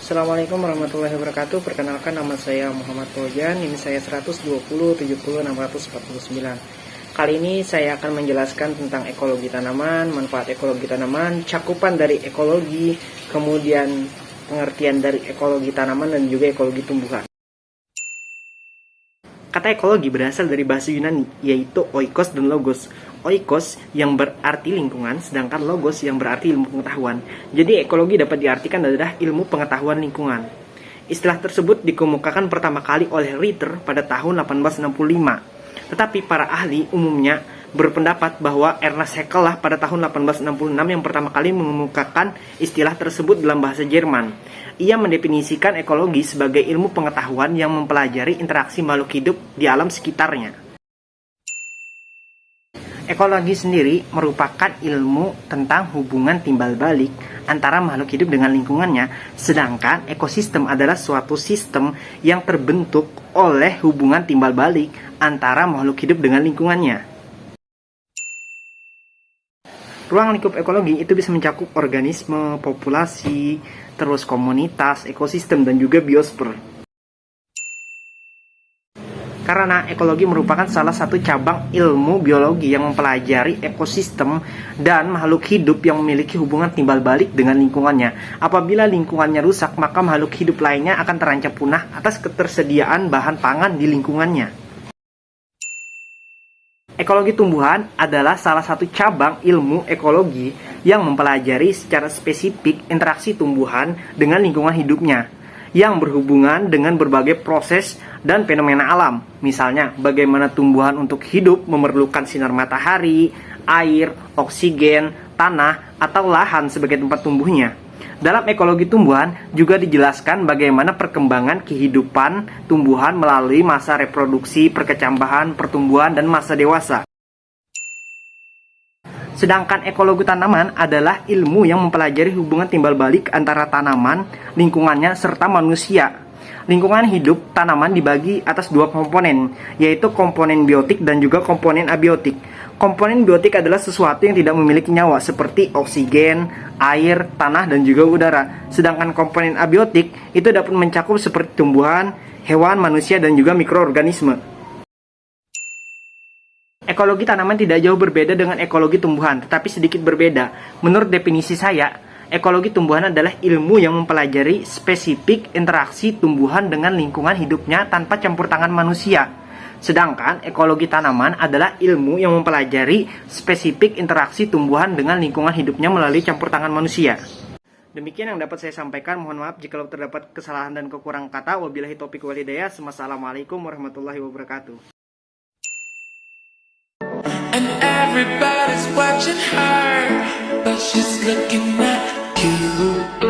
Assalamualaikum warahmatullahi wabarakatuh. Perkenalkan, nama saya Muhammad Fauzan. Ini saya 120 70 649. Kali ini saya akan menjelaskan tentang ekologi tanaman, manfaat ekologi tanaman, cakupan dari ekologi, kemudian pengertian dari ekologi tanaman dan juga ekologi tumbuhan. Kata ekologi berasal dari bahasa Yunani, yaitu oikos dan logos. Oikos yang berarti lingkungan, sedangkan logos yang berarti ilmu pengetahuan. Jadi ekologi dapat diartikan adalah ilmu pengetahuan lingkungan. Istilah tersebut dikemukakan pertama kali oleh Ritter pada tahun 1865. Tetapi para ahli umumnya berpendapat bahwa Ernest Haeckel lah pada tahun 1866 yang pertama kali mengemukakan istilah tersebut dalam bahasa Jerman. Ia mendefinisikan ekologi sebagai ilmu pengetahuan yang mempelajari interaksi makhluk hidup di alam sekitarnya. Ekologi sendiri merupakan ilmu tentang hubungan timbal balik antara makhluk hidup dengan lingkungannya, sedangkan ekosistem adalah suatu sistem yang terbentuk oleh hubungan timbal balik antara makhluk hidup dengan lingkungannya. Ruang lingkup ekologi itu bisa mencakup organisme, populasi, terus komunitas, ekosistem, dan juga biosfer. Karena ekologi merupakan salah satu cabang ilmu biologi yang mempelajari ekosistem dan makhluk hidup yang memiliki hubungan timbal balik dengan lingkungannya. Apabila lingkungannya rusak, maka makhluk hidup lainnya akan terancam punah atas ketersediaan bahan pangan di lingkungannya. Ekologi tumbuhan adalah salah satu cabang ilmu ekologi yang mempelajari secara spesifik interaksi tumbuhan dengan lingkungan hidupnya, yang berhubungan dengan berbagai proses dan fenomena alam. Misalnya, bagaimana tumbuhan untuk hidup memerlukan sinar matahari, air, oksigen, tanah, atau lahan sebagai tempat tumbuhnya. Dalam ekologi tumbuhan juga dijelaskan bagaimana perkembangan kehidupan tumbuhan melalui masa reproduksi, perkecambahan, pertumbuhan, dan masa dewasa. Sedangkan ekologi tanaman adalah ilmu yang mempelajari hubungan timbal balik antara tanaman, lingkungannya, serta manusia. Lingkungan hidup tanaman dibagi atas dua komponen, yaitu komponen biotik dan juga komponen abiotik. Komponen biotik adalah sesuatu yang tidak memiliki nyawa, seperti oksigen, air, tanah, dan juga udara. Sedangkan komponen abiotik itu dapat mencakup seperti tumbuhan, hewan, manusia, dan juga mikroorganisme. Ekologi tanaman tidak jauh berbeda dengan ekologi tumbuhan, tetapi sedikit berbeda. Menurut definisi saya, ekologi tumbuhan adalah ilmu yang mempelajari spesifik interaksi tumbuhan dengan lingkungan hidupnya tanpa campur tangan manusia. Sedangkan ekologi tanaman adalah ilmu yang mempelajari spesifik interaksi tumbuhan dengan lingkungan hidupnya melalui campur tangan manusia. Demikian yang dapat saya sampaikan. Mohon maaf jika terdapat kesalahan dan kekurangan kata. Wabillahi taufiq wal hidayah. Wassalamualaikum warahmatullahi wabarakatuh. And everybody's watching her, but she's looking at you.